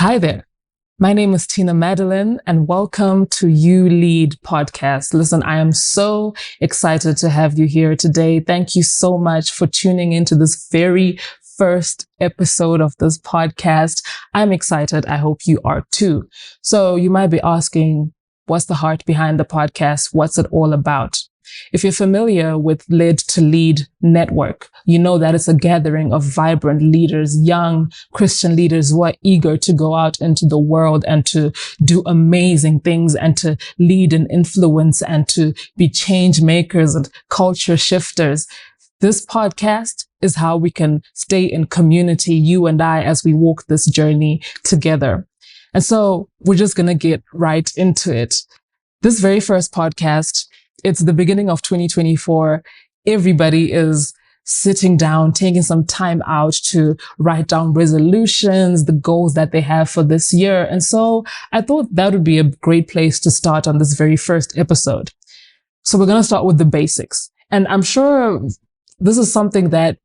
Hi there. My name is Tina Madeline, and welcome to uLEAD podcast. Listen, I am so excited to have you here today. Thank you so much for tuning into this very first episode of this podcast. I'm excited. I hope you are too. So you might be asking, what's the heart behind the podcast? What's it all about? If you're familiar with Led to Lead Network, you know that it's a gathering of vibrant leaders, young Christian leaders who are eager to go out into the world and to do amazing things and to lead and influence and to be change makers and culture shifters. This podcast is how we can stay in community, you and I, as we walk this journey together. And so we're just going to get right into it. This very first podcast, it's the beginning of 2024. Everybody is sitting down, taking some time out to write down resolutions, the goals that they have for this year. And so I thought that would be a great place to start on this very first episode. So we're going to start with the basics. And I'm sure this is something that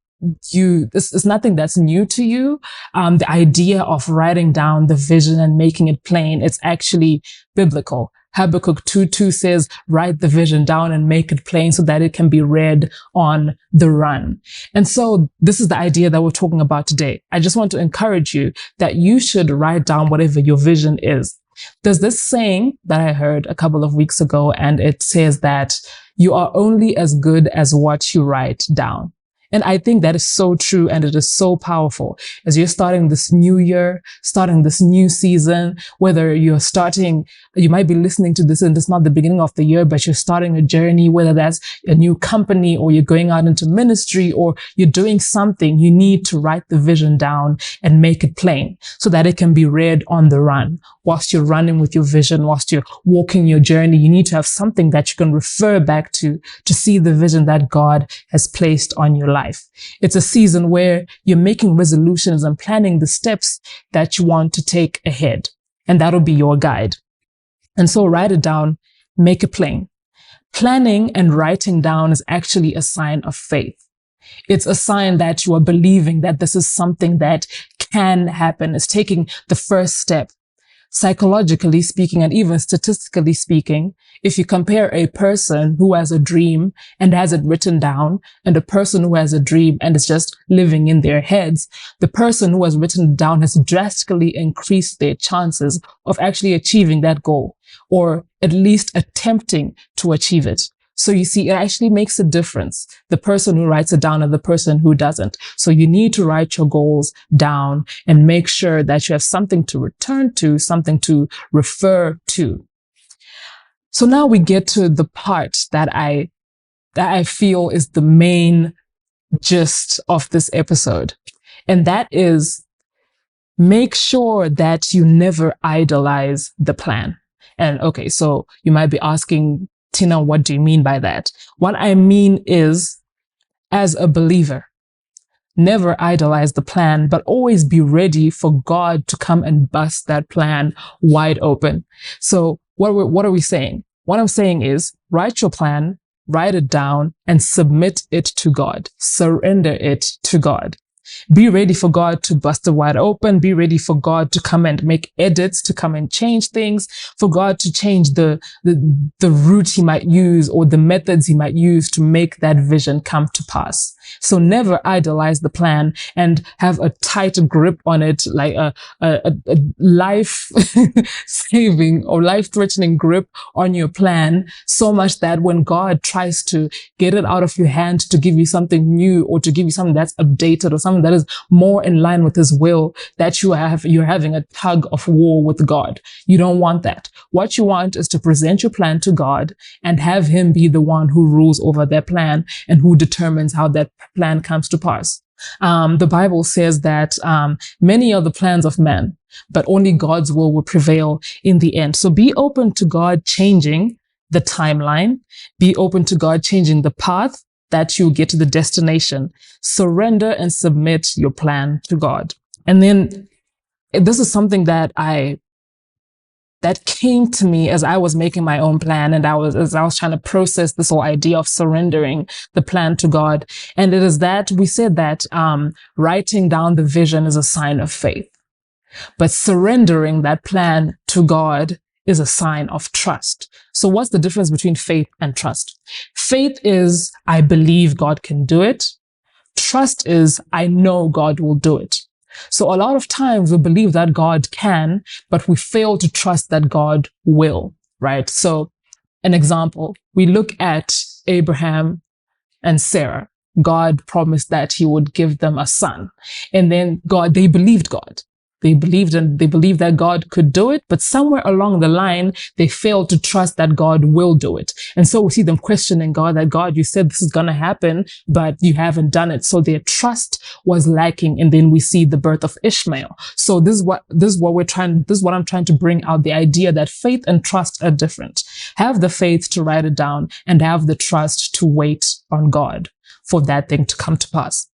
this is nothing that's new to you. The idea of writing down the vision and making it plain, it's actually biblical. Habakkuk 2:2 says, write the vision down and make it plain so that it can be read on the run. And so this is the idea that we're talking about today. I just want to encourage you that you should write down whatever your vision is. There's this saying that I heard a couple of weeks ago, and it says that you are only as good as what you write down. And I think that is so true, and it is so powerful as you're starting this new year, starting this new season, whether you might be listening to this and it's not the beginning of the year, but you're starting a journey, whether that's a new company or you're going out into ministry or you're doing something, you need to write the vision down and make it plain so that it can be read on the run. Whilst you're running with your vision, whilst you're walking your journey, you need to have something that you can refer back to see the vision that God has placed on your life. It's a season where you're making resolutions and planning the steps that you want to take ahead. And that'll be your guide. And so write it down, make it plain. Planning and writing down is actually a sign of faith. It's a sign that you are believing that this is something that can happen. It's taking the first step. Psychologically speaking, and even statistically speaking, if you compare a person who has a dream and has it written down and a person who has a dream and is just living in their heads, the person who has written down has drastically increased their chances of actually achieving that goal, or at least attempting to achieve it. So you see, it actually makes a difference, the person who writes it down and the person who doesn't. So you need to write your goals down and make sure that you have something to return to, something to refer to. So now we get to the part that I feel is the main gist of this episode. And that is, make sure that you never idolize the plan. And okay, so you might be asking, Tina, what do you mean by that? What I mean is, as a believer, never idolize the plan, but always be ready for God to come and bust that plan wide open. So what are we saying? What I'm saying is, write your plan, write it down, and submit it to God. Surrender it to God. Be ready for God to bust it wide open. Be ready for God to come and make edits, to come and change things, for God to change the route he might use or the methods he might use to make that vision come to pass. So never idolize the plan and have a tight grip on it, like a life-saving or life-threatening grip on your plan, so much that when God tries to get it out of your hand to give you something new or to give you something that's updated or something that is more in line with his will, that you're having a tug of war with God. You don't want that. What you want is to present your plan to God and have him be the one who rules over that plan and who determines how that plan comes to pass. The Bible says that many are the plans of man, but only God's will prevail in the end. So be open to God changing the timeline. Be open to God changing the path that you get to the destination. Surrender and submit your plan to God. And then this is something that came to me as I was making my own plan, and as I was trying to process this whole idea of surrendering the plan to God. And it is that we said that writing down the vision is a sign of faith. But surrendering that plan to God is a sign of trust. So what's the difference between faith and trust? Faith is, I believe God can do it. Trust is, I know God will do it. So a lot of times we believe that God can, but we fail to trust that God will, right? So an example, we look at Abraham and Sarah. God promised that he would give them a son. And then they believed God. They believed that God could do it, but somewhere along the line, they failed to trust that God will do it. And so we see them questioning God, that God, you said this is going to happen, but you haven't done it. So their trust was lacking. And then we see the birth of Ishmael. So this is what I'm trying to bring out, the idea that faith and trust are different. Have the faith to write it down and have the trust to wait on God for that thing to come to pass.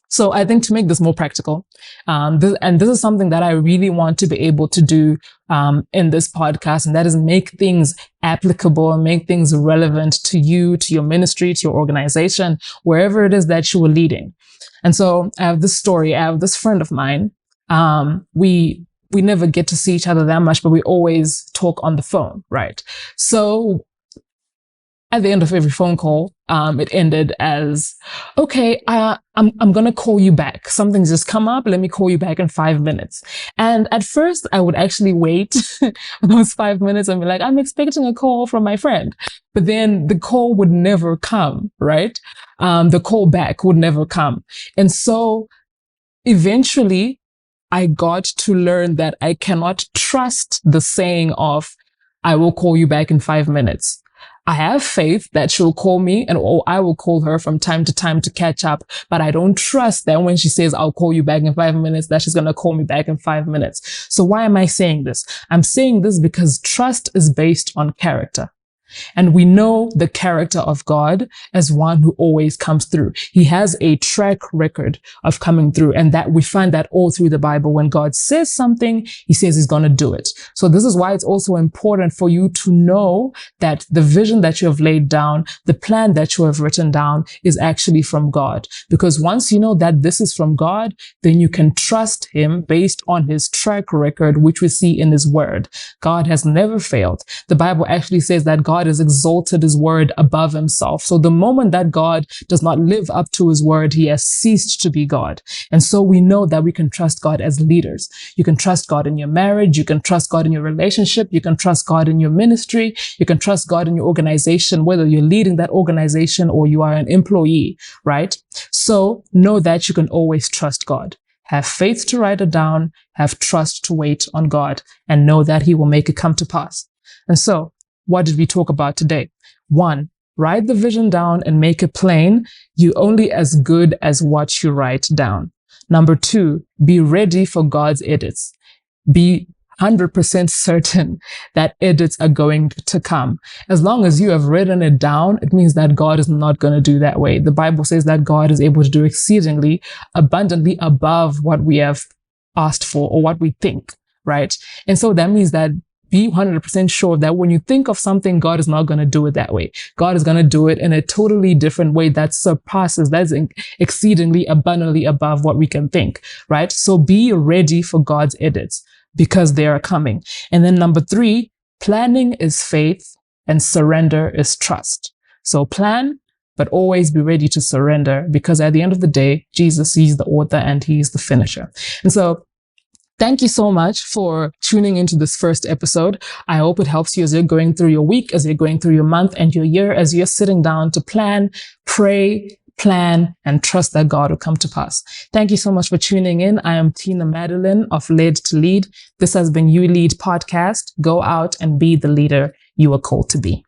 So I think to make this more practical, this is something that I really want to be able to do in this podcast, and that is make things applicable and make things relevant to you, to your ministry, to your organization, wherever it is that you are leading. And so I have this story. I have this friend of mine. We never get to see each other that much, but we always talk on the phone, right? So at the end of every phone call, it ended as, okay, I'm going to call you back. Something's just come up. Let me call you back in 5 minutes. And at first I would actually wait those 5 minutes and be like, I'm expecting a call from my friend. But then the call would never come, right? The call back would never come. And so eventually I got to learn that I cannot trust the saying of, I will call you back in 5 minutes. I have faith that she'll call me or I will call her from time to time to catch up, but I don't trust that when she says, I'll call you back in 5 minutes, that she's going to call me back in 5 minutes. So why am I saying this? I'm saying this because trust is based on character. And we know the character of God as one who always comes through. He has a track record of coming through, and that we find that all through the Bible. When God says something, he says he's going to do it. So this is why it's also important for you to know that the vision that you have laid down, the plan that you have written down is actually from God. Because once you know that this is from God, then you can trust him based on his track record, which we see in his word. God has never failed. The Bible actually says that God has exalted his word above himself. So the moment that God does not live up to his word, he has ceased to be God. And so we know that we can trust God as leaders. You can trust God in your marriage. You can trust God in your relationship. You can trust God in your ministry. You can trust God in your organization, whether you're leading that organization or you are an employee, right? So know that you can always trust God. Have faith to write it down, have trust to wait on God, and know that he will make it come to pass. And so, what did we talk about today? 1, write the vision down and make it plain. You're only as good as what you write down. Number 2, be ready for God's edits. Be 100% certain that edits are going to come. As long as you have written it down, it means that God is not going to do that way. The Bible says that God is able to do exceedingly abundantly above what we have asked for or what we think, right? And so that means that be 100% sure that when you think of something, God is not going to do it that way. God is going to do it in a totally different way that surpasses, that's exceedingly abundantly above what we can think, right? So be ready for God's edits because they are coming. And then number 3, planning is faith and surrender is trust. So plan, but always be ready to surrender because at the end of the day, Jesus is the author and he's the finisher. And so thank you so much for tuning into this first episode. I hope it helps you as you're going through your week, as you're going through your month and your year, as you're sitting down to plan, pray, plan, and trust that God will come to pass. Thank you so much for tuning in. I am Tina Madeline of Led to Lead. This has been uLEAD Podcast. Go out and be the leader you are called to be.